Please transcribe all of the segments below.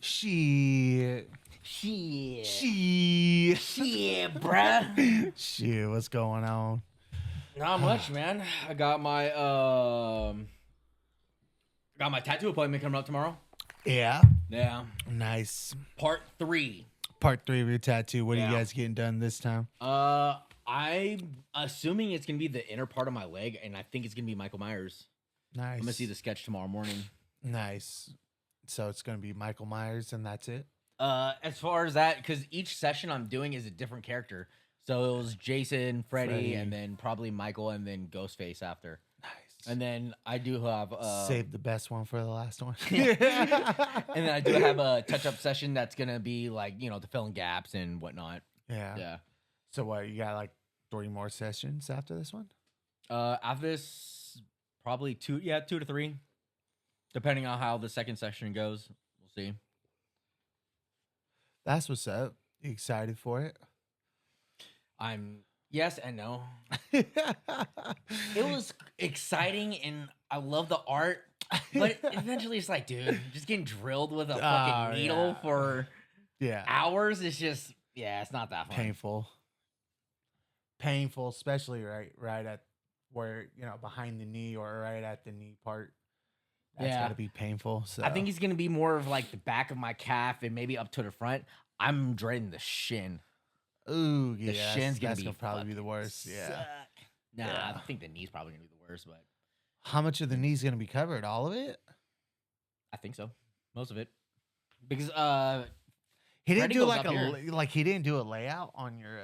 Shit. Shit. Shit. Shit, bruh. Shit, what's going on? Not much, man. I got my tattoo appointment coming up tomorrow. Yeah. Yeah. Nice. Part 3. Part 3 of your tattoo. What are Yeah. you guys getting done this time? I'm assuming it's gonna be the inner part of my leg, and I think it's gonna be Michael Myers. Nice. I'm gonna see the sketch tomorrow morning. Nice. So it's going to be Michael Myers and that's it? As far as that, because each session I'm doing is a different character. So it was Jason, Freddy, and then probably Michael, and then Ghostface after. Nice. And then I do have Save the best one for the last one. and then I do have a touch-up session that's gonna be like, to fill in gaps and whatnot. Yeah. Yeah. So what, you got like 3 more sessions after this one? After this, probably 2 to 3, depending on how the second session goes. We'll see. That's what's up. You excited for it? I'm yes and no. It was exciting and I love the art, but eventually it's like, dude, just getting drilled with a fucking needle for hours. It's just, it's not that fun. Painful, especially right at where, behind the knee or right at the knee part. That's gotta be painful. So I think it's gonna be more of like the back of my calf and maybe up to the front. I'm dreading the shin. Ooh, yeah. The shin's gonna probably be the worst. Suck. Yeah. Nah, I think the knee's probably gonna be the worst, but how much of the knee's gonna be covered? All of it? I think so. Most of it. Because he didn't Freddy do goes up he didn't do a layout on your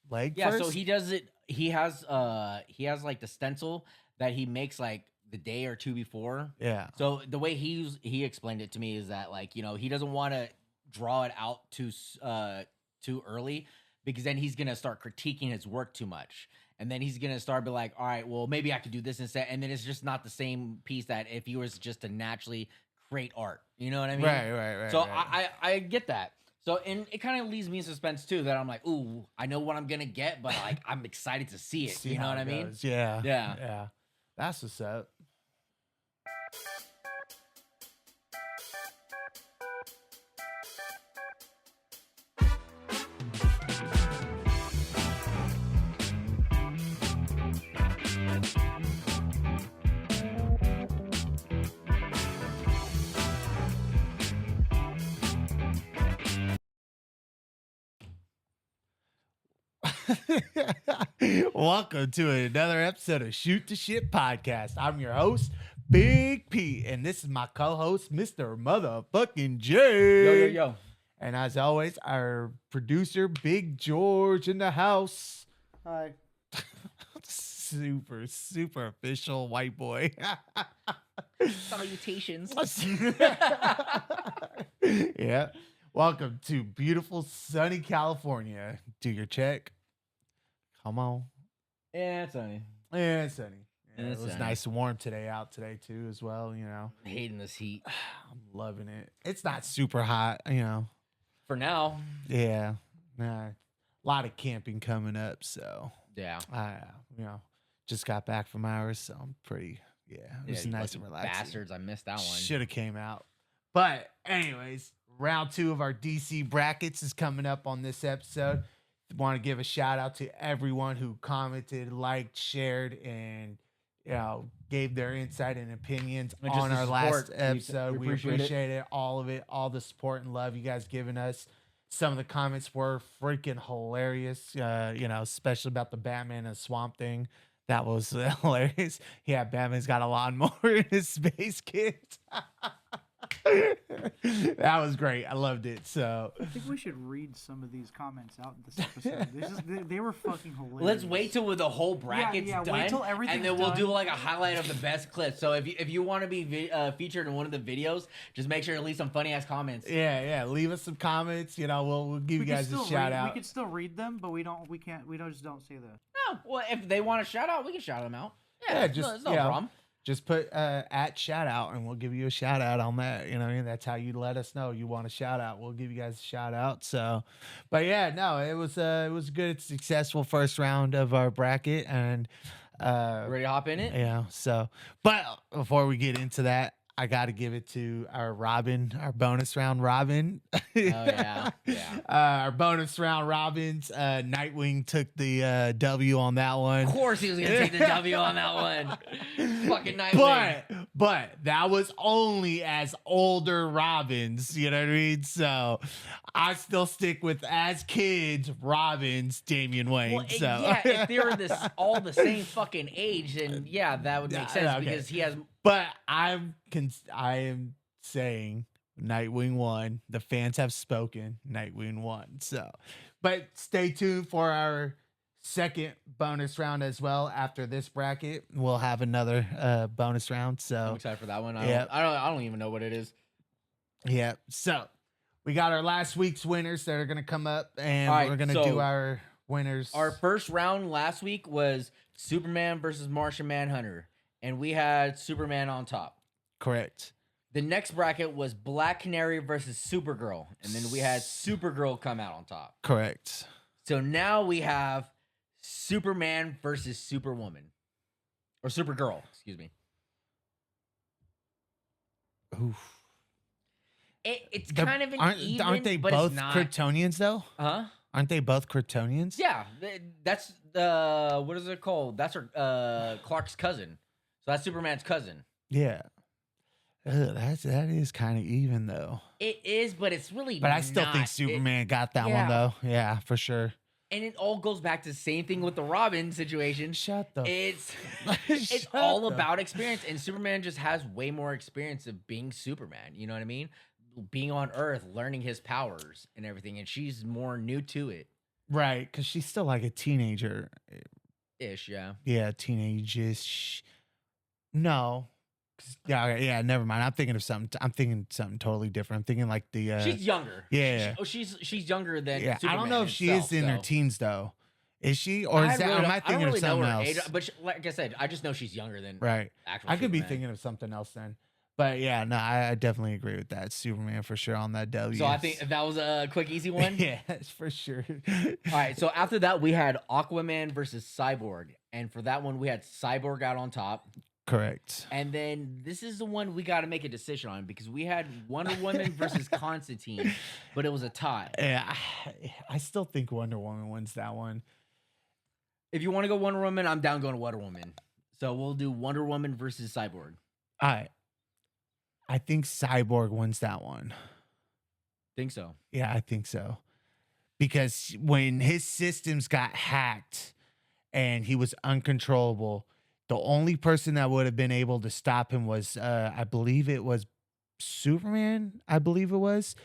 leg. Yeah, first? so he does it. He has like the stencil that he makes like the day or two before. Yeah. So the way he explained it to me is that like, he doesn't want to draw it out too early, because then he's gonna start critiquing his work too much, and then he's gonna start be like, all right, well maybe I could do this instead, and then it's just not the same piece that if he was just to naturally create art. You know what I mean? Right. So I get that. So and it kind of leaves me in suspense too, that I'm like, ooh, I know what I'm gonna get, but like I'm excited to see it. You know what I mean? Yeah. That's what's up. Welcome to another episode of Shoot the Shit Podcast. I'm your host, Big P, and this is my co-host, Mr. Motherfucking J. Yo. And as always, our producer, Big George, in the house. Hi. Super official white boy. Salutations. Yeah. Welcome to beautiful, sunny California. Do your check. Come on. Yeah, it's sunny. Yeah, it's sunny. Yeah, It's it was sunny. nice and warm out today too, as well. I'm hating this heat. I'm loving it. It's not super hot, For now. Yeah. Nah, a lot of camping coming up, so Yeah. I, just got back from ours, so I'm pretty. Yeah, it was you nice and lucky relaxing. Bastards, I missed that one. Should have came out, but anyways, round 2 of our DC brackets is coming up on this episode. Want to give a shout out to everyone who commented, liked, shared, and gave their insight and opinions And just on the our support. last episode. We appreciate appreciate it, all of it, all the support and love you guys given us. Some of the comments were freaking hilarious, especially about the Batman and Swamp Thing. That was hilarious. Yeah, Batman's got a lawnmower in his space kit. That was great. I loved it. So I think we should read some of these comments out in this episode. They were fucking hilarious. Let's wait till the whole bracket's yeah, done, wait till everything's and then we'll do done. like a highlight of the best clips. So if you want to be featured in one of the videos, just make sure to leave some funny ass comments. yeah. Leave us some comments. We'll give you guys a shout out. We can still read them, but we don't say that. No, well, if they want a shout out, we can shout them out. Yeah, it's no problem. Just put at shout out and we'll give you a shout out on that. You know what I mean? That's how you let us know you want a shout out. We'll give you guys a shout out. So, but yeah, no, it was a good, successful first round of our bracket. And Ready to hop in it? yeah. So, but before we get into that, I got to give it to our Robin, our bonus round Robin. Oh yeah, yeah. Our bonus round Robins. Nightwing took the W on that one. Of course, he was gonna take the W on that one. Fucking Nightwing. But that was only as older Robins. You know what I mean? So I still stick with as kids Robins, Damian Wayne. Well, so yeah, if they were all the same fucking age, then yeah, that would make sense okay. because he has. But I am saying Nightwing won. The fans have spoken. Nightwing won. So, but stay tuned for our second bonus round as well. After this bracket, we'll have another bonus round. I'm So, excited for that one. Yeah. I don't even know what it is. yeah. So we got our last week's winners that are gonna come up, and All right, we're gonna so do our winners. Our first round last week was Superman versus Martian Manhunter, and we had Superman on top. Correct. The next bracket was Black Canary versus Supergirl, and then we had Supergirl come out on top. Correct. So now we have Superman versus Superwoman, or Supergirl, excuse me. Oof. It's kind of an even, aren't they but both it's not. Kryptonians though? Huh? Aren't they both Kryptonians? Yeah, that's the what is it called? That's her Clark's cousin. So that's Superman's cousin. Yeah. Ugh, that is kind of even though. It is, but it's really. But I still think not. Superman got that yeah. one though. Yeah, for sure. And it all goes back to the same thing with the Robin situation. Shut the. It's Shut all the- about experience, and Superman just has way more experience of being Superman. You know what I mean? Being on Earth, learning his powers and everything, and she's more new to it. Right, because she's still like a teenager. Ish, yeah. Yeah, teenage-ish. No. Yeah, okay, yeah. Never mind. I'm thinking something totally different. I'm thinking like the. She's younger. Yeah. She's younger than. Yeah, Superman I don't know if she himself, is in her so. teens though. Is she, or is that? Am I thinking of something else? Age, but like I said, I just know she's younger than. Right. Actual I could be Superman. thinking of something else then. But yeah, no, I definitely agree with that. Superman for sure on that W. So I think that was a quick, easy one. Yeah, for sure. All right. So after that, we had Aquaman versus Cyborg, and for that one, we had Cyborg out on top. Correct. And then this is the one we got to make a decision on because we had Wonder Woman versus Constantine, but it was a tie. Yeah, I still think Wonder Woman wins that one. If you want to go Wonder Woman, I'm down going to Wonder Woman. So we'll do Wonder Woman versus Cyborg. I think Cyborg wins that one. Think so? Yeah, I think so. Because when his systems got hacked and he was uncontrollable, the only person that would have been able to stop him was, I believe it was Superman. I believe it was.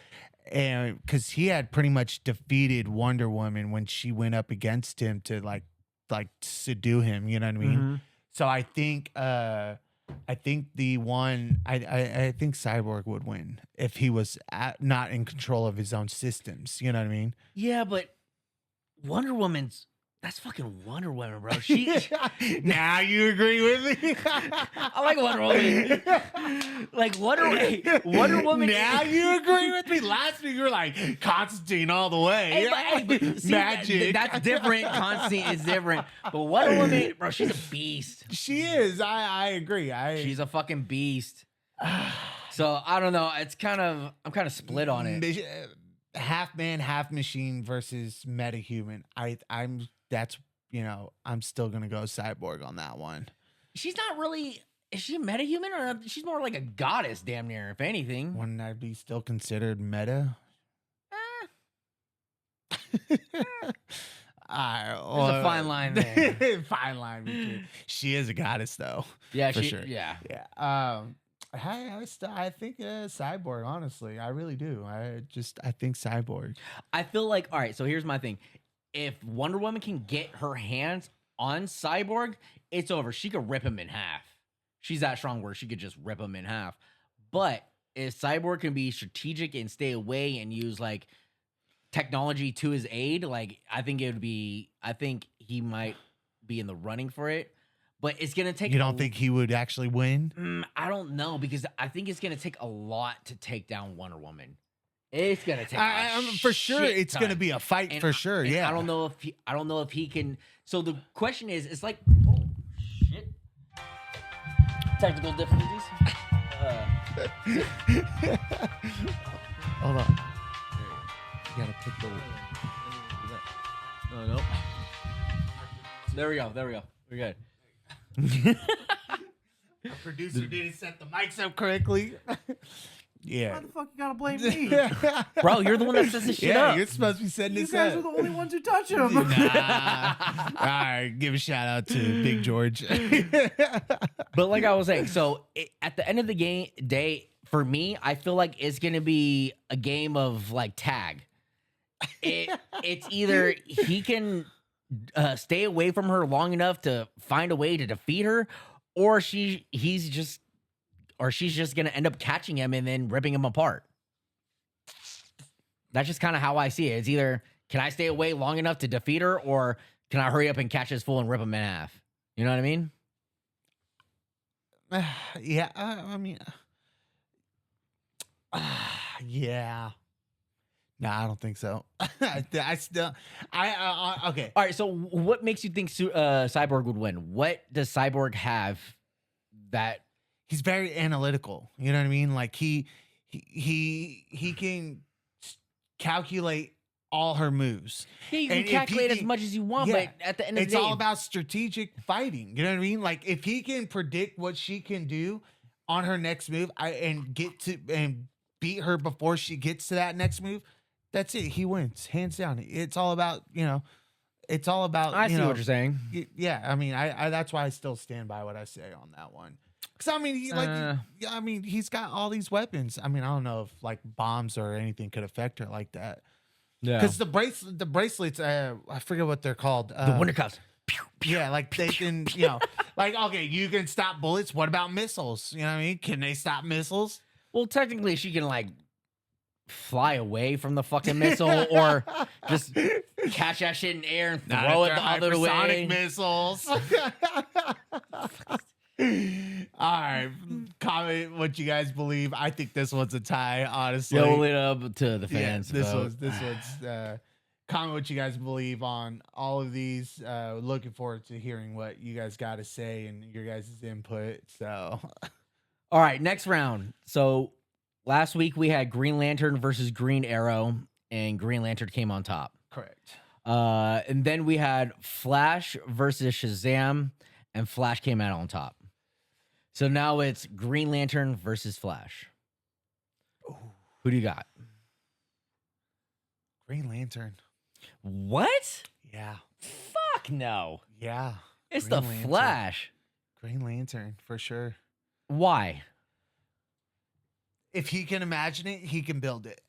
And because he had pretty much defeated Wonder Woman when she went up against him to like subdue him. You know what I mean? Mm-hmm. So I think the one I think Cyborg would win if he was not in control of his own systems. You know what I mean? Yeah, but Wonder Woman's that's fucking Wonder Woman, bro. She Now you agree with me? I like Wonder Woman. Like Wonder Woman. Now you agree with me? Last week you were like Constantine all the way. But see, Magic. That's different. Constantine is different. But Wonder Woman, bro, she's a beast. She is. I agree. She's a fucking beast. So I don't know. I'm kind of split on it. Half man, half machine versus metahuman. I'm still gonna go Cyborg on that one. She's not really. Is she a metahuman or she's more like a goddess, damn near, if anything? Wouldn't that be still considered meta? There's a fine line there. Fine line between. She is a goddess, though. Yeah, for she. sure. Yeah. I think Cyborg. Honestly, I really do. I think Cyborg. I feel like all right. So here's my thing: if Wonder Woman can get her hands on Cyborg, it's over. She could rip him in half. She's that strong where she could just rip him in half. But if Cyborg can be strategic and stay away and use like technology to his aid, like I think he might be in the running for it. But it's gonna take. You don't think he would actually win? I don't know because I think it's gonna take a lot to take down Wonder Woman. It's gonna take for sure. It's ton. gonna be a fight And for sure. Yeah. I don't know if he can. So the question is, it's like, oh shit, technical difficulties. Hold on. You gotta put the. No. There we go. We're good. Our producer didn't set the mics up correctly. Yeah. Why the fuck you gotta blame me? Bro, you're the one that sets this shit Yeah, up. you're supposed to be setting You this guys up. are the only ones who touch him. Nah. All right, give a shout out to Big George. But like I was saying, so at the end of the day, for me, I feel like it's gonna be a game of like tag. It's either he can stay away from her long enough to find a way to defeat her, or she's just gonna end up catching him and then ripping him apart. That's just kind of how I see it. It's either can I stay away long enough to defeat her, or can I hurry up and catch this fool and rip him in half? You know what I mean? Yeah, I mean, yeah. No, I don't think so. I still, okay. All right. So, what makes you think Cyborg would win? What does Cyborg have that? He's very analytical. You know what I mean? Like he can calculate all her moves. Yeah, you And can if calculate he as much as you want, yeah, but at the end of it's the day, all about strategic fighting. You know what I mean? Like if he can predict what she can do on her next move, and beat her before she gets to that next move, that's it. He wins hands down. It's all about It's all about. I see what you're saying. Yeah, I mean, I that's why I still stand by what I say on that one. Because I mean, he's got all these weapons. I mean, I don't know if like bombs or anything could affect her like that. Yeah. Because the bracelets, I forget what they're called. The Winter Cups. Yeah, like they can, like okay, you can stop bullets. What about missiles? You know what I mean? Can they stop missiles? Well, technically, she can like fly away from the fucking missile, or just catch that shit in the air and throw it the other way. Hypersonic missiles. All right, comment what you guys believe. I think this one's a tie, honestly. Roll it up to the fans. This vote. one's. Comment what you guys believe on all of these. Looking forward to hearing what you guys got to say and your guys' input. So, all right, next round. So last week we had Green Lantern versus Green Arrow, and Green Lantern came on top. correct. And then we had Flash versus Shazam, and Flash came out on top. So now it's Green Lantern versus Flash. Who do you got? Green Lantern. What? Yeah. Fuck no. Yeah. It's Green the Lantern. Flash. Green Lantern for sure. Why? If he can imagine it, he can build it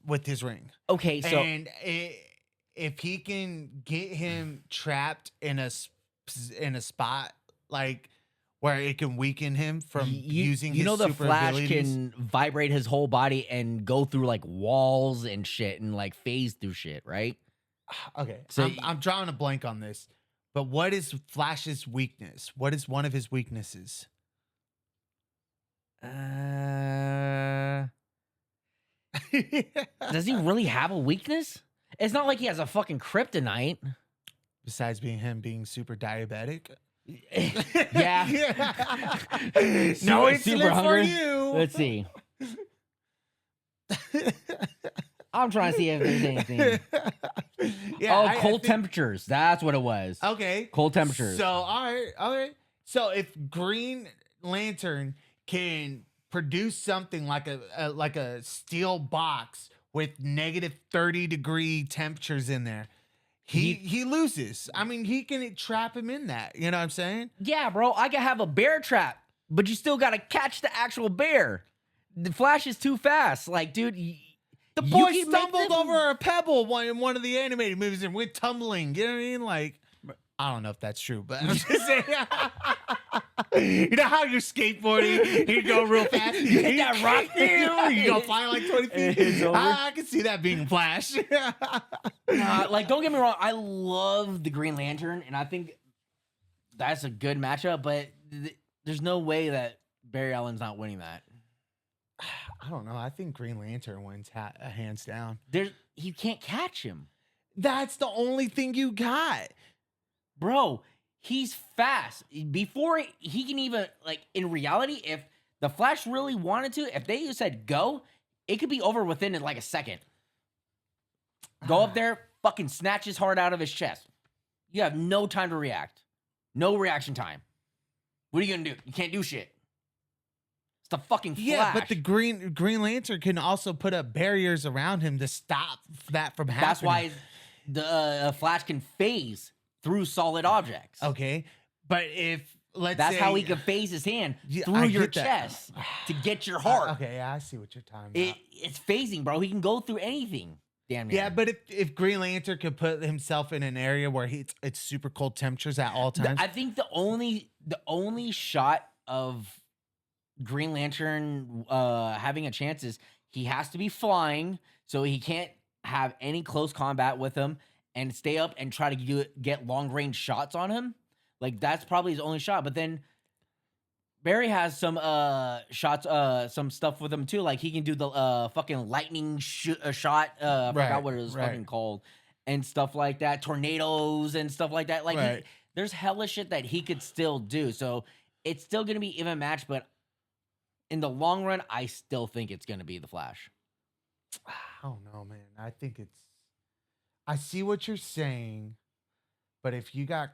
with his ring. Okay, so And if he can get him trapped in a spot like where it can weaken him from using his the super Flash abilities. can vibrate his whole body and go through like walls and shit and like phase through shit, right? Okay, So I'm drawing a blank on this. But what is Flash's weakness? What is one of his weaknesses? Does he really have a weakness? It's not like he has a fucking kryptonite. Besides being super diabetic? Yeah. No Super insulin for hungry. you. Let's see. I'm trying to see if there's anything. Yeah, Cold think- temperatures. That's what it was. Okay. Cold temperatures. So all right. So if Green Lantern can produce something like a steel box with negative 30-degree temperatures in there, he loses. I mean, he can trap him in that. You know what I'm saying? Yeah, bro. I can have a bear trap, but you still got to catch the actual bear. The Flash is too fast. Like, dude, The you boy keep stumbled making this- over a pebble in one of the animated movies and went tumbling. You know what I mean? Like, I don't know if that's true, but I'm just saying. You know how you're skateboarding, you go real fast, You hit that rock, you go fly like 20 feet. It's over. I can see that being Flash. like, don't get me wrong. I love the Green Lantern, and I think that's a good matchup, but there's no way that Barry Allen's not winning that. I don't know. I think Green Lantern wins hands down. You can't catch him. That's the only thing you got. Bro, he's fast. Before he can even, like, in reality, if the Flash really wanted to, if they said go, it could be over within like a second. Go up there, fucking snatch his heart out of his chest. You have no time to react. No reaction time. What are you gonna do? You can't do shit. It's the fucking Flash. Yeah, but the Green Lantern can also put up barriers around him to stop that from happening. That's why the Flash can phase through solid objects. Okay, but if that's how he can phase his hand through your chest to get your heart. Okay, yeah, I see what you're talking about. It's phasing, bro. He can go through anything. Damn near. Yeah, but if Green Lantern could put himself in an area where it's super cold temperatures at all times, I think the only shot of Green Lantern having a chance is he has to be flying, so he can't have any close combat with him and stay up and try to get long range shots on him. Like that's probably his only shot. But then Barry has some shots, some stuff with him too. Like he can do the fucking lightning shot. I forgot what it was fucking called, and stuff like that. Tornadoes and stuff like that. Like there's hella shit that he could still do. So it's still gonna be even match, but in the long run, I still think it's gonna be the Flash. I don't know, man. I think I see what you're saying, but if you got,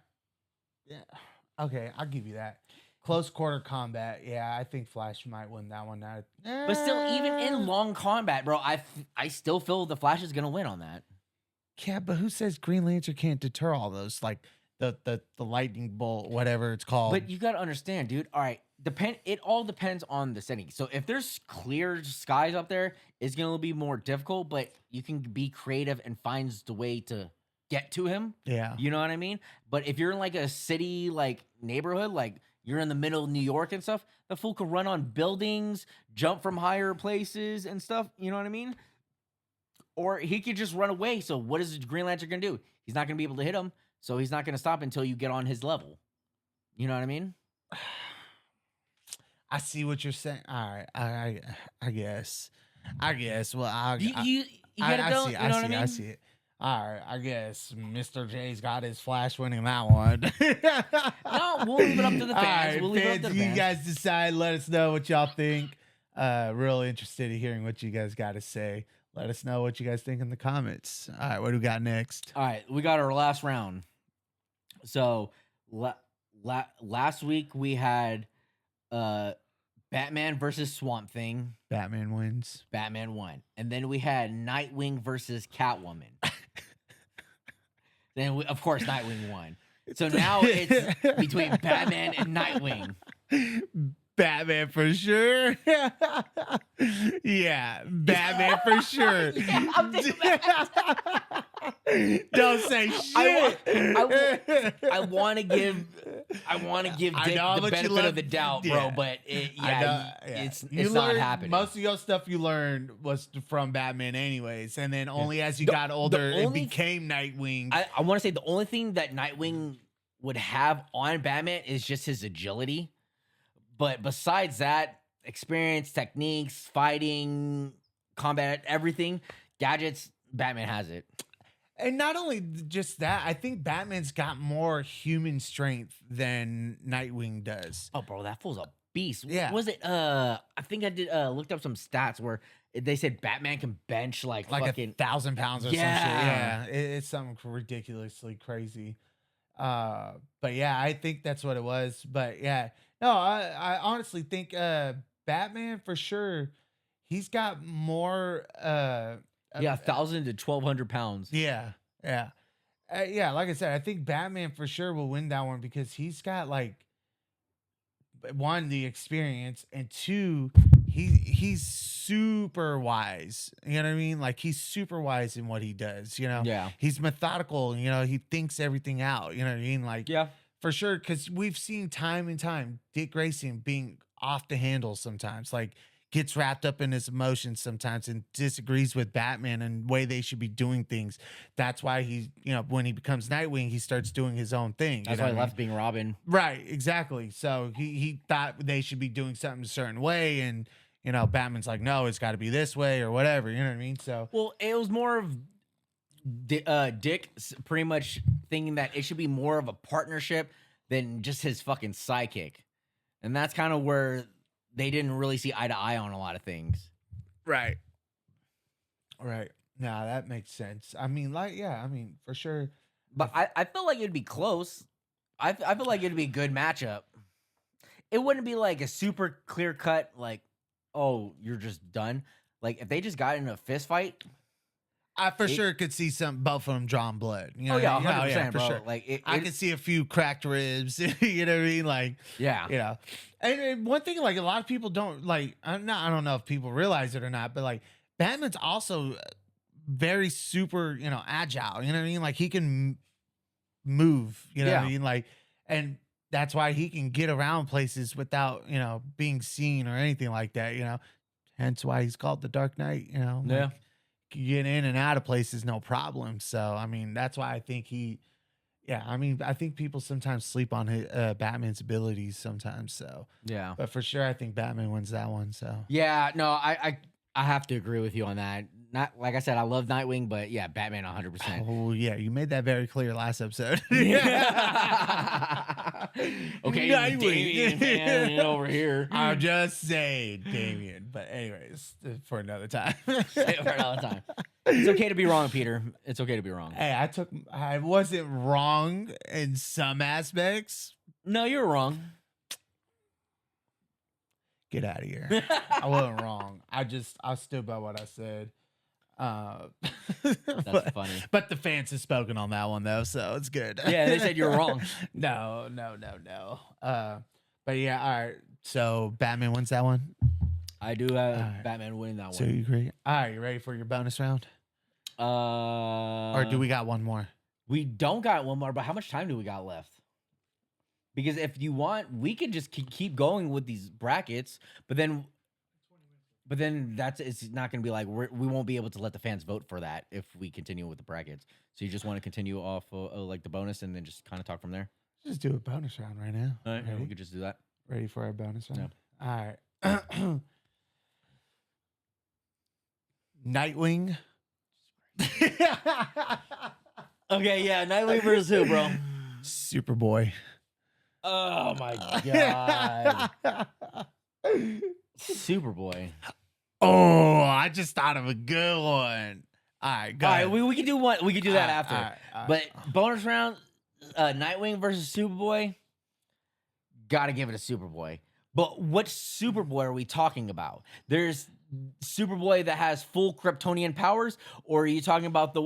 okay, I'll give you that. Close quarter combat, yeah, I think Flash might win that one. But still, even in long combat, bro, I still feel the Flash is gonna win on that. Yeah, but who says Green Lantern can't deter all those? Like the lightning bolt, whatever it's called. But you gotta understand, dude. All right, it all depends on the setting. So if there's clear skies up there, it's gonna be more difficult. But you can be creative and find the way to get to him. Yeah, you know what I mean. But if you're in like a city, like neighborhood, like you're in the middle of New York and stuff, the fool can run on buildings, jump from higher places and stuff. You know what I mean? Or he could just run away. So what is the Green Lantern gonna do? He's not gonna be able to hit him. So he's not gonna stop until you get on his level. You know what I mean? I see what you're saying. All right, I guess. Well, you get it though. You know what I mean? I see it. All right, I guess Mr. J's got his Flash winning that one. No, we'll leave it up to the fans. Right, we'll leave it up to the fans. You guys decide. Let us know what y'all think. Real interested in hearing what you guys got to say. Let us know what you guys think in the comments. All right, what do we got next? All right, we got our last round. So last week we had Batman versus Swamp Thing. Batman wins. Batman won. And then we had Nightwing versus Catwoman. Then, of course, Nightwing won. So now it's between Batman and Nightwing. Batman for sure. Yeah, Batman for sure. Yeah, I'm thinking that. Don't say shit. I want to give Dick the benefit of the doubt, bro. But it's not happening. Most of your stuff you learned was from Batman, anyways, and then only as you got older, it became Nightwing. I want to say the only thing that Nightwing would have on Batman is just his agility. But besides that, experience, techniques, fighting, combat, everything, gadgets, Batman has it. And not only just that, I think Batman's got more human strength than Nightwing does. Oh, bro, that fool's a beast. Yeah. Was it? I think I did looked up some stats where they said Batman can bench like fucking 1,000 pounds or some shit. Yeah, it's something ridiculously crazy. But yeah, I think that's what it was. But yeah, no, I honestly think Batman for sure. He's got more. 1,000 to 1,200 pounds. Yeah. Yeah. Like I said, I think Batman for sure will win that one because he's got like one, the experience, and two, he's super wise. You know what I mean? Like he's super wise in what he does. You know? Yeah. He's methodical. You know, he thinks everything out. You know what I mean? Like for sure, because we've seen time and time Dick Grayson being off the handle sometimes. Like gets wrapped up in his emotions sometimes and disagrees with Batman and the way they should be doing things. That's why he, you know, when he becomes Nightwing, he starts doing his own thing. That's why he left being Robin. Right, exactly. So he thought they should be doing something a certain way, and you know, Batman's like, no, it's got to be this way or whatever. You know what I mean? So well, it was more of Dick pretty much thinking that it should be more of a partnership than just his fucking sidekick, and that's kind of where they didn't really see eye to eye on a lot of things. Right. Right. Nah, that makes sense. I mean, like, yeah, I mean, for sure. But I feel like it'd be close. I feel like it'd be a good matchup. It wouldn't be like a super clear cut, like, oh, you're just done. Like, if they just got in a fist fight. I for sure could see both of them drawing blood. You know, Oh, yeah, what I mean? 100%, for bro. sure. Like, I could see a few cracked ribs. You know what I mean? Like, yeah. you know. And one thing, like, a lot of people don't, like, I don't know if people realize it or not, but, like, Batman's also very super, you know, agile. You know what I mean? Like, he can move. You know what I mean? Like, and that's why he can get around places without, you know, being seen or anything like that, you know. Hence why he's called the Dark Knight, you know. Yeah. Like, get in and out of places no problem. So, I mean, that's why I think I think people sometimes sleep on his, Batman's abilities sometimes. So, Yeah. but for sure, I think Batman wins that one. So, Yeah, no, I have to agree with you on that. Not like I said, I love Nightwing, but yeah, Batman 100%. oh yeah, you made that very clear last episode. Okay, Nightwing. Damian fan over here. I'm just saying, Damien. But anyways, for another time. Say it for another time. It's okay to be wrong, Peter. It's okay to be wrong. Hey, I wasn't wrong in some aspects. No, you're wrong. Get out of here. I wasn't wrong. I stood by what I said. That's funny. But the fans have spoken on that one though, so it's good. Yeah, they said you're wrong. No. But yeah, all right. So Batman wins that one. I do have Batman winning that So one. you agree? All right, you ready for your bonus round? Or do we got one more? We don't got one more, but how much time do we got left? Because if you want, we could just keep going with these brackets, but then it's not going to be like we won't be able to let the fans vote for that if we continue with the brackets. So you just want to continue off like the bonus and then just kind of talk from there. Just do a bonus round right now. All right, Ready? we could just do that. Ready for our bonus round? All right. Nightwing. Okay, yeah, Nightwing versus who, bro? Superboy. Oh my god, Superboy. Oh, I just thought of a good one. All right, go All ahead. right, we can do one. We can do that after. all right. But bonus round, Nightwing versus Superboy. Gotta give it to Superboy. But what Superboy are we talking about? There's Superboy that has full Kryptonian powers, or are you talking about the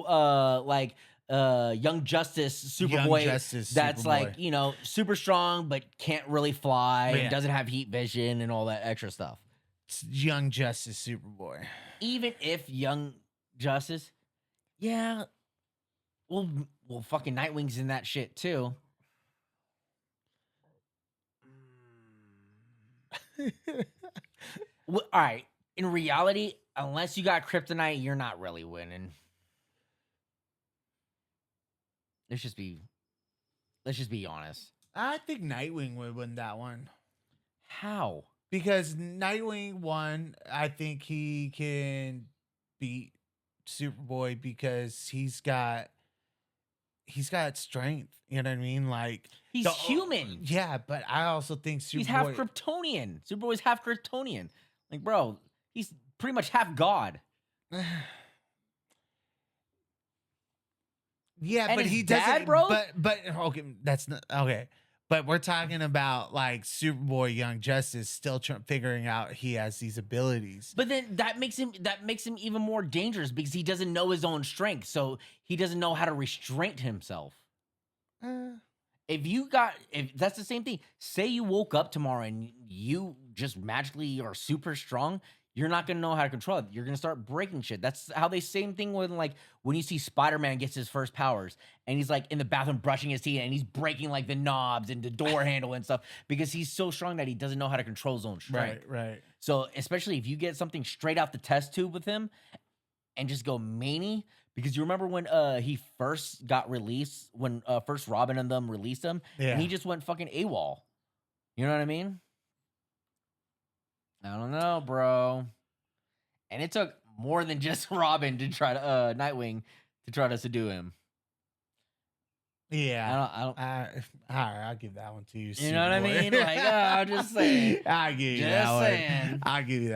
Young Justice Superboy that's Superboy. like, you know, super strong but can't really fly, Yeah. doesn't have heat vision and all that extra stuff? It's Young Justice Superboy. Even if Young Justice, yeah, well, fucking Nightwing's in that shit too. Well, all right. In reality, unless you got kryptonite, you're not really winning. Let's just be honest. I think Nightwing would win that one. How? Because Nightwing won, I think he can beat Superboy because he's got strength. You know what I mean? Like He's human. Yeah, but I also think Superboy. He's half Kryptonian. Superboy's half Kryptonian. Like, bro, he's pretty much half God. Yeah, And but his he dad, doesn't. bro? But okay, that's not okay. But we're talking about like Superboy, Young Justice, still figuring out he has these abilities. But then that makes him even more dangerous because he doesn't know his own strength, so he doesn't know how to restrain himself. If that's the same thing, say you woke up tomorrow and you just magically are super strong, you're not gonna know how to control it. You're gonna start breaking shit. That's how they same thing when like when you see Spider-Man gets his first powers and he's like in the bathroom brushing his teeth and he's breaking like the knobs and the door handle and stuff because he's so strong that he doesn't know how to control his own strength. Right. So especially if you get something straight out the test tube with him and just go many, because you remember when he first got released, when first Robin and them released him, Yeah. and he just went fucking AWOL. You know what I mean? I don't know, bro. And it took more than just Robin to try to Nightwing to try to subdue him. Yeah. I don't. All right, I'll give that one to you. You know what I Superboy. mean? Like, I'm just saying. I'll give you Just that one. saying. I'll give you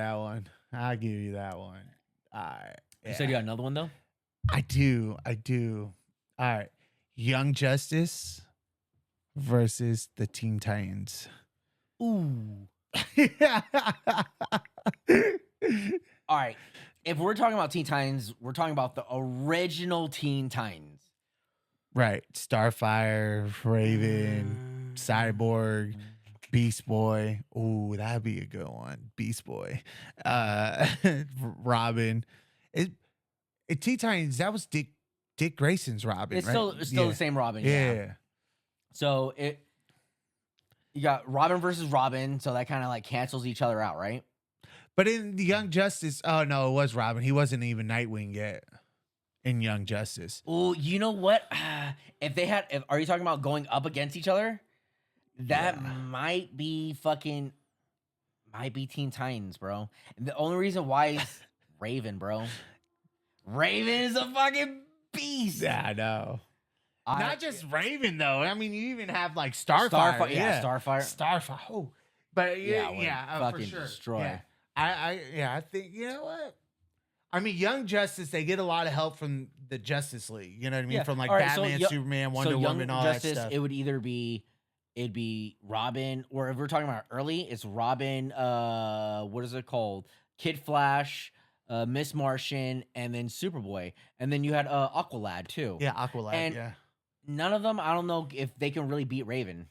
that one. All right. You said you got another one though. I do. All right. Young Justice versus the Teen Titans. Ooh. All right. If we're talking about Teen Titans, we're talking about the original Teen Titans. Right. Starfire, Raven, Cyborg, Beast Boy. Ooh, that'd be a good one. Beast Boy. Robin. Teen Titans, that was Dick Grayson's Robin, It's right? still the same Robin. Yeah. So you got Robin versus Robin, so that kind of like cancels each other out, right? But in the Young Justice, oh no, it was Robin. He wasn't even Nightwing yet in Young Justice. Oh, you know what? Are you talking about going up against each other? That might be Teen Titans, bro. And the only reason why is Raven, bro. Raven is a fucking beast. Yeah, I know. Not just Raven though. I mean, you even have like Starfire. Starfire. Oh, but yeah, for fucking sure. destroy. Yeah. I think you know what. I mean, Young Justice, they get a lot of help from the Justice League. You know what I mean? Yeah. From like All right, so Batman, Superman, Wonder Woman, all Justice, that stuff. It would either be Robin, or if we're talking about early, it's Robin. What is it called? Kid Flash, Miss Martian, and then Superboy, and then you had Aqualad too. Yeah, Aqualad. And yeah. None of them. I don't know if they can really beat Raven.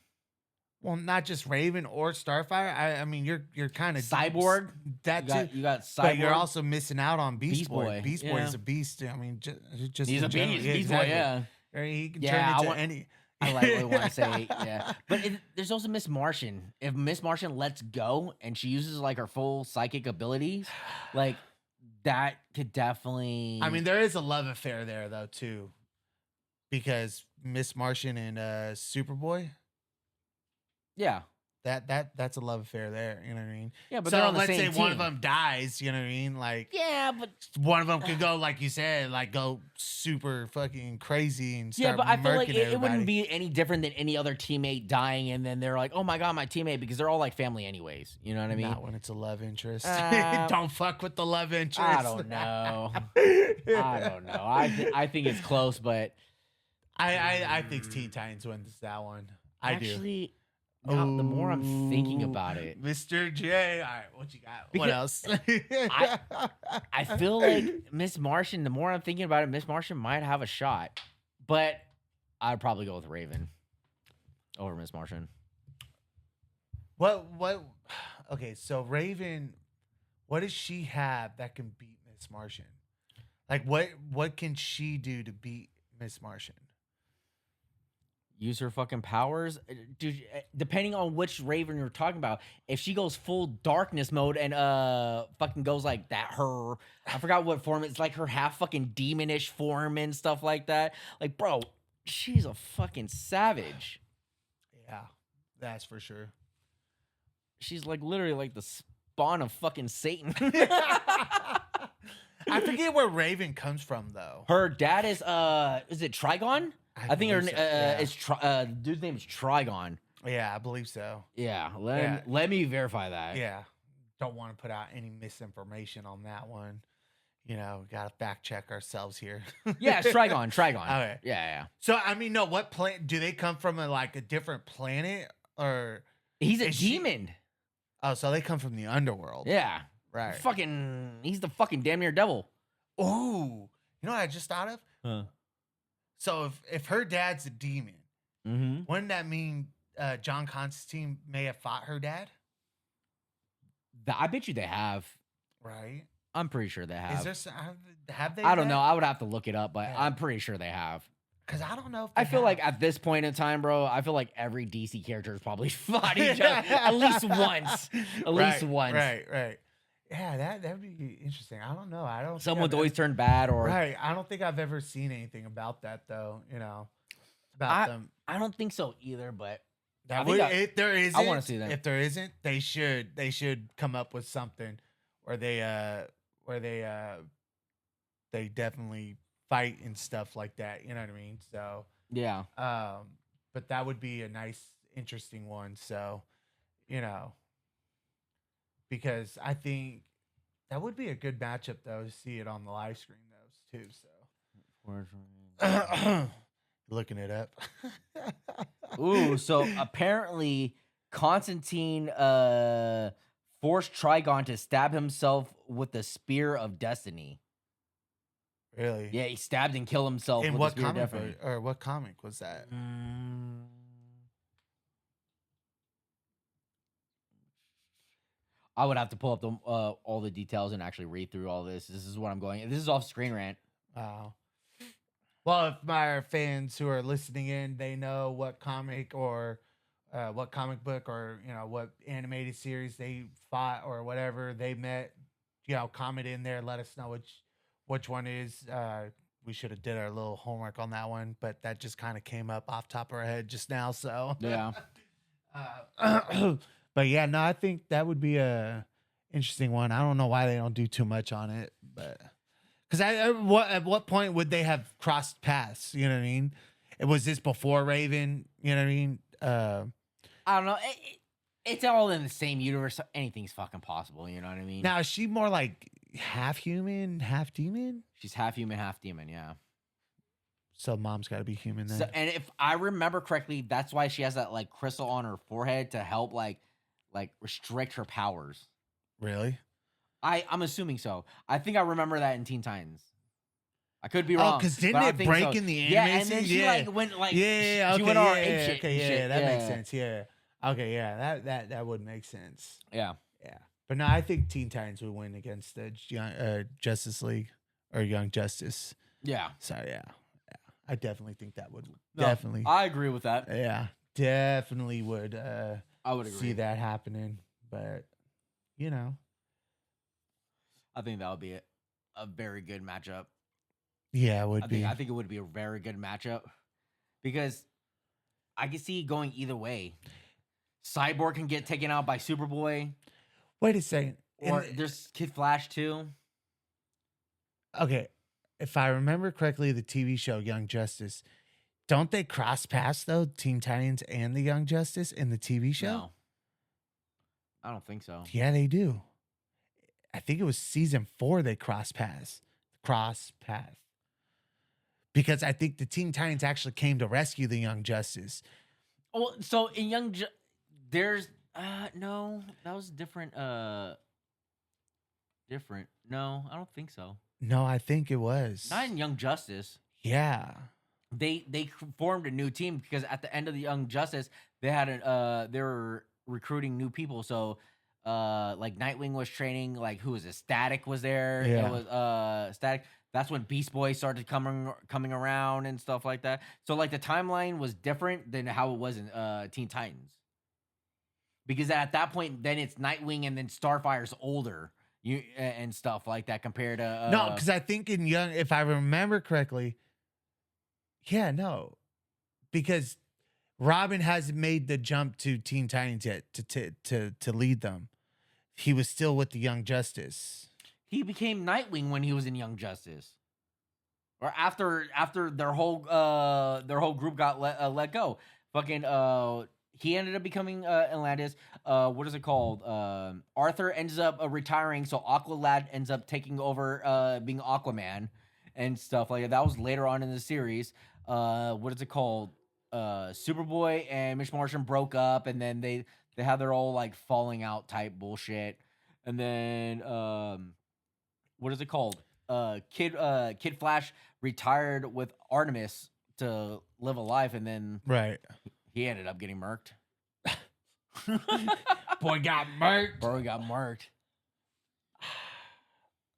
Well, not just Raven or Starfire. I mean, you're kind of Cyborg. That You got Cyborg. but you're also missing out on Beast Boy. Beast Boy yeah. is a beast. I mean, just He's a in general. beast. Yeah, Beast exactly. Boy, yeah. Or he can Yeah, turn into any. I like want to say, yeah. But there's also Miss Martian. If Miss Martian lets go and she uses like her full psychic abilities, like that could definitely. I mean, there is a love affair there though too, because Miss Martian and Superboy. Yeah. That's a love affair there. You know what I mean? Yeah, but so they're on the let's same say one team. of them dies. You know what I mean? Like Yeah, but one of them could go like you said, like go super fucking crazy and start. yeah, but I feel like murking it wouldn't everybody. be any different than any other teammate dying, and then they're like, "Oh my god, my teammate," because they're all like family anyways. You know what I mean? Not when it's a love interest. Uh, Don't fuck with the love interest. I don't know. I don't know. I think it's close, but I think Teen Titans wins that one. I do. actually, now, the more I'm thinking about it, Mr. J. All right, what you got? What Because else? I feel like Miss Martian. The more I'm thinking about it, Miss Martian might have a shot, but I'd probably go with Raven over Miss Martian. What? Okay, so Raven, what does she have that can beat Miss Martian? Like, what can she do to beat Miss Martian? Use her fucking powers, dude. Depending on which Raven you're talking about, if she goes full darkness mode and fucking goes like that, I forgot what form it's like, her half fucking demonish form and stuff like that. Like, bro, she's a fucking savage. Yeah, that's for sure. She's like literally like the spawn of fucking Satan. I forget where Raven comes from though. Her dad is it Trigon? I think her believe so, yeah. it's dude's name is Trigon. Yeah, I believe so. Yeah, Yeah. let me verify that. Yeah, don't want to put out any misinformation on that one. You know, gotta fact check ourselves here. Yeah, it's Trigon. Okay. Yeah. So I mean, no, what planet do they come from? A different planet, or He's a Is she- demon. oh, so they come from the underworld? Yeah. right. He's the fucking damn near devil. Oh, you know what I just thought of? Huh. So if her dad's a demon, Mm-hmm. wouldn't that mean John Constantine may have fought her dad? I bet you they have. Right? I'm pretty sure they have. Is there have they? I don't know. I would have to look it up, but Yeah. I'm pretty sure they have. Because I don't know. If I they feel like have. at this point in time, bro, I feel like every DC character has probably fought each other at least once. At least once. Right. Yeah, that'd be interesting. I don't know. I don't. think Someone's I've always turned bad, or Right. I don't think I've ever seen anything about that though. You know, about them. I don't think so either. But I That think would, if there isn't, wanna see that. If there isn't, they should come up with something where they definitely fight and stuff like that. You know what I mean? So Yeah. But that would be a nice, interesting one. So, you know, because I think that would be a good matchup though to see it on the live screen those two. So looking it up. Ooh, so apparently Constantine forced Trigon to stab himself with the spear of destiny. Really? Yeah, he stabbed and killed himself In with what the spear of comic destiny. book, or what comic was that? I would have to pull up the all the details and actually read through all this. This is what I'm going. This is off Screen Rant. Wow. Well, if my fans who are listening in, they know what comic or what comic book or what animated series they fought or whatever they met, comment in there. Let us know which one is. We should have did our little homework on that one, but that just kind of came up off top of our head just now. So Yeah. but yeah, no, I think that would be a interesting one. I don't know why they don't do too much on it, but because at what point would they have crossed paths? You know what I mean? Was this before Raven? You know what I mean? I don't know. It's all in the same universe. So anything's fucking possible. You know what I mean? Now is she more like half human, half demon? She's half human, half demon. Yeah. So mom's got to be human then. So, and if I remember correctly, that's why she has that like crystal on her forehead to help like restrict her powers. Really? I'm assuming so. I think I remember that in Teen Titans. I could be wrong. Oh, because didn't but I it think break so. in the Yeah, anime and then scene? she Yeah. like went like Yeah, she okay, went all yeah, ape shit. okay, and yeah, shit. that makes sense. Yeah. Okay, yeah, that would make sense. Yeah. Yeah. But no, I think Teen Titans would win against the Justice League or Young Justice. Yeah. So yeah. I definitely think that would No, definitely. I agree with that. Yeah, definitely would. I would agree. See that happening, but I think that would be a very good matchup. yeah, it would be. I think it would be a very good matchup because I can see it going either way. Cyborg can get taken out by Superboy, Wait a second. or there's Kid Flash too. Okay, if I remember correctly, the TV show Young Justice, don't they cross paths though? Teen Titans and the Young Justice in the TV show? No, I don't think so. Yeah, they do. I think it was season 4 they cross paths. Because I think the Teen Titans actually came to rescue the Young Justice. Oh, so in there's no, that was different. Different. No, I don't think so. No, I think it was. Not in Young Justice. Yeah. They formed a new team because at the end of the Young Justice, they had they were recruiting new people. So like Nightwing was training, like who was it? Static was there. Yeah. It was Static. That's when Beast Boy started coming around and stuff like that. So like the timeline was different than how it was in Teen Titans. Because at that point, then it's Nightwing and then Starfire's older. And stuff like that compared to no, because I think in Young, if I remember correctly, yeah, no, because Robin hasn't made the jump to Teen Titans yet to lead them. He was still with the Young Justice. he became Nightwing when he was in Young Justice, or after their whole group got let go. Fucking he ended up becoming Atlantis. What is it called? Arthur ends up retiring, so Aqualad ends up taking over being Aquaman and stuff like that. That was later on in the series. What is it called? Superboy and Mitch Martian broke up, and then they had their old like falling out type bullshit. And then what is it called? Kid Flash retired with Artemis to live a life, and then Right. he ended up getting murked. Boy got murked. Bro, he got murked.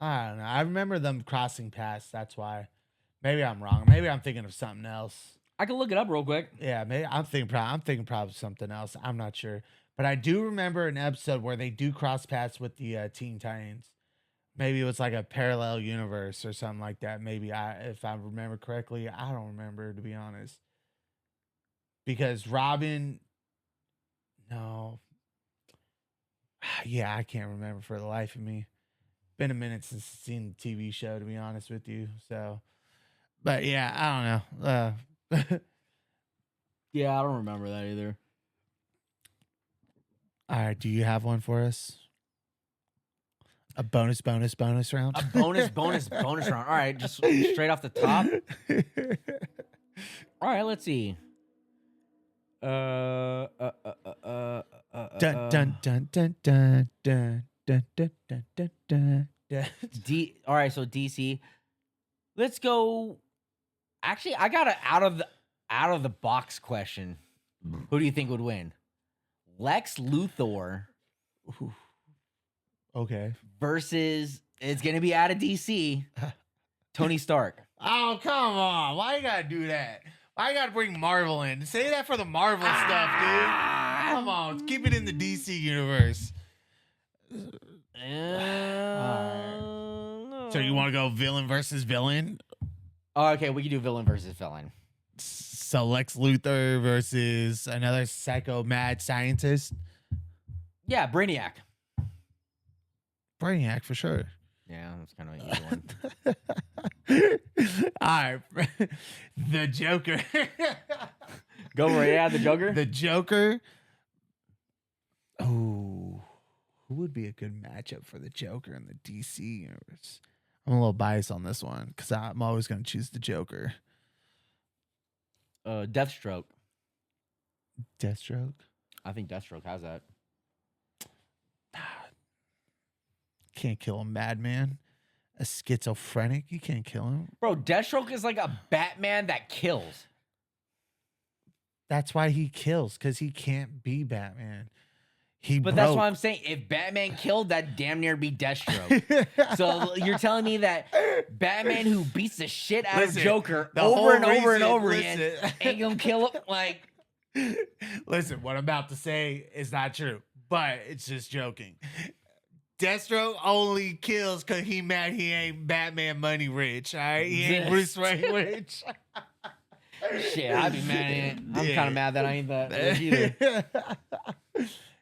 I don't know. I remember them crossing paths. That's why. Maybe I'm wrong. Maybe I'm thinking of something else. I can look it up real quick. Yeah, maybe I'm thinking probably something else. I'm not sure, but I do remember an episode where they do cross paths with the Teen Titans. Maybe it was like a parallel universe or something like that. Maybe if I remember correctly, I don't remember, to be honest. Because Robin, no, yeah, I can't remember for the life of me. Been a minute since I've seen the TV show, to be honest with you. So, but yeah, I don't know. Yeah, I don't remember that either. All right, do you have one for us? A bonus round? A bonus round. All right, just straight off the top. All right, let's see. Dun dun dun dun dun dun dun dun dun dun dun. All right, so DC. Let's go. Actually, I got an out of the box question. Who do you think would win? Lex Luthor Ooh. Okay. versus it's gonna be out of DC. Tony Stark. Oh, come on. Why you gotta do that? Why you gotta bring Marvel in? Say that for the Marvel stuff, dude. Come on. Keep it in the DC universe. So you want to go villain versus villain? Oh, okay, we can do villain versus villain. So Lex Luthor versus another psycho mad scientist? Yeah, Brainiac. Brainiac for sure. Yeah, that's kind of an easy one. All right. The Joker. Go for it. Yeah, the Joker. The Joker. Oh, who would be a good matchup for the Joker in the DC universe? I'm a little biased on this one because I'm always going to choose the Joker. Deathstroke. Deathstroke. I think Deathstroke has that. Can't kill a madman. A schizophrenic. You can't kill him. Bro, Deathstroke is like a Batman that kills. That's why he kills, because he can't be Batman. But that's why I'm saying if Batman killed, that damn near be Deathstroke. So you're telling me that Batman who beats the shit out of Joker over and over and over again ain't gonna kill him? Like, listen, what I'm about to say is not true, but it's just joking. Deathstroke only kills because he mad he ain't Batman money rich, all right? He ain't Bruce Wayne rich. shit, I'd be mad at it. I'm kind of mad that I ain't that rich either.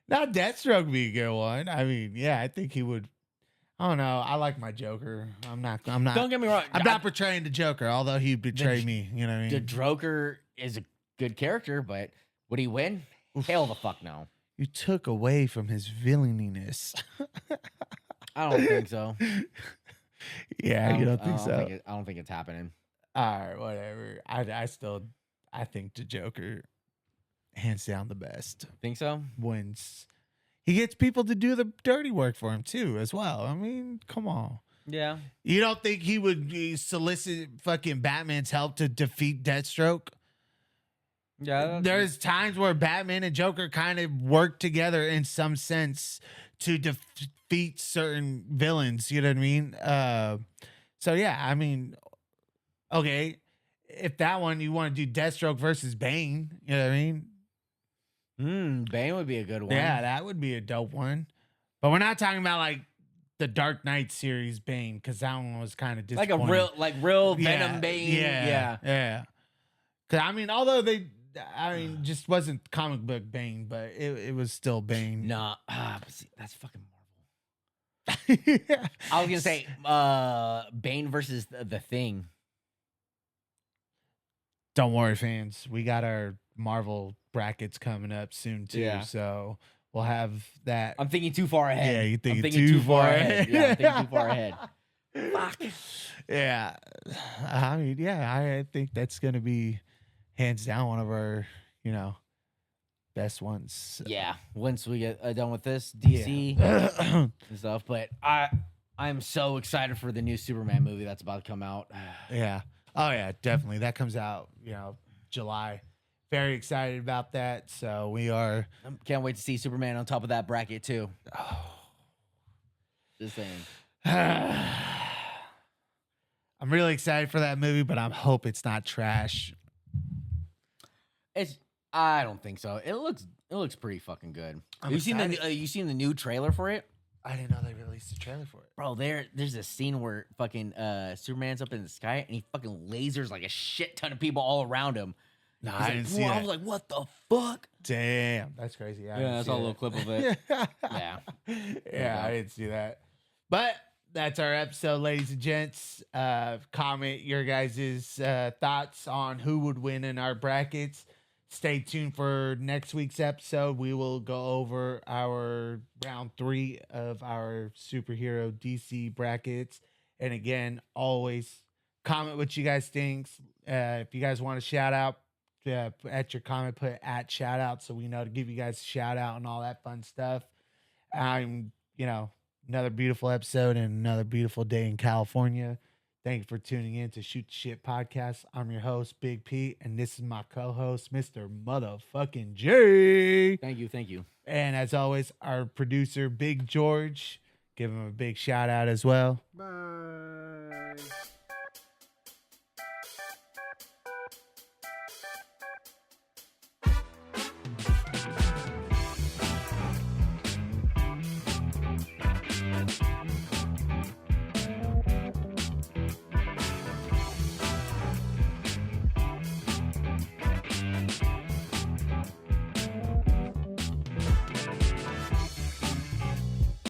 Now, Deathstroke be a good one. I mean, yeah, I think he would. I don't know. I like my Joker. I'm not. Don't get me wrong. I'm not portraying the Joker, although he betrayed me. You know what I mean? The Joker is a good character, but would he win? Hell the fuck no. You took away from his villaininess. I don't think so. Yeah, you don't think so? I don't think it's happening. All right, whatever. I think the Joker, hands down, the best. Think so? Wins. He gets people to do the dirty work for him too, as well. I mean, come on. Yeah. You don't think he would solicit fucking Batman's help to defeat Deathstroke? Yeah. There's times where Batman and Joker kind of work together in some sense to defeat certain villains. You know what I mean? So yeah, I mean, okay, if that one you want to do Deathstroke versus Bane, you know what I mean? Bane would be a good one. Yeah, that would be a dope one. But we're not talking about like the Dark Knight series Bane, because that one was kind of disappointing. Like a real Venom Bane. Yeah. Because I mean, although just wasn't comic book Bane, but it was still Bane. Nah, but see, that's fucking Marvel. I was gonna say Bane versus the Thing. Don't worry, fans. We got our Marvel brackets coming up soon too. Yeah. So we'll have that. I'm thinking too far ahead. Yeah, you thinking too far ahead. Yeah, I'm thinking too far ahead. Fuck. Yeah. I mean, yeah, I think that's gonna be hands down one of our, best ones. Yeah. Once we get done with this DC and stuff, but I'm so excited for the new Superman movie that's about to come out. Yeah. Oh yeah, definitely. That comes out, July. Very excited about that. So we are. Can't wait to see Superman on top of that bracket too. Oh. Just saying. I'm really excited for that movie, but I hope it's not trash. I don't think so. It looks pretty fucking good. You seen the new trailer for it? I didn't know they released a trailer for it. Bro, there's a scene where fucking Superman's up in the sky and he fucking lasers like a shit ton of people all around him. No, I didn't see that. I was like, what the fuck? Damn, that's crazy. Yeah, I saw a little clip of it. Yeah. Yeah, I didn't see that. But that's our episode, ladies and gents. Comment your guys' thoughts on who would win in our brackets. Stay tuned for next week's episode. We will go over our round 3 of our superhero DC brackets. And again, always comment what you guys think. If you guys want a shout out, at your comment, put at shout out so we know to give you guys a shout out and all that fun stuff. Another beautiful episode and another beautiful day in California. Thank you for tuning in to Shoot the Shit Podcast. I'm your host, Big Pete, and this is my co-host, Mr. Motherfucking J. Thank you. And as always, our producer, Big George. Give him a big shout out as well. Bye.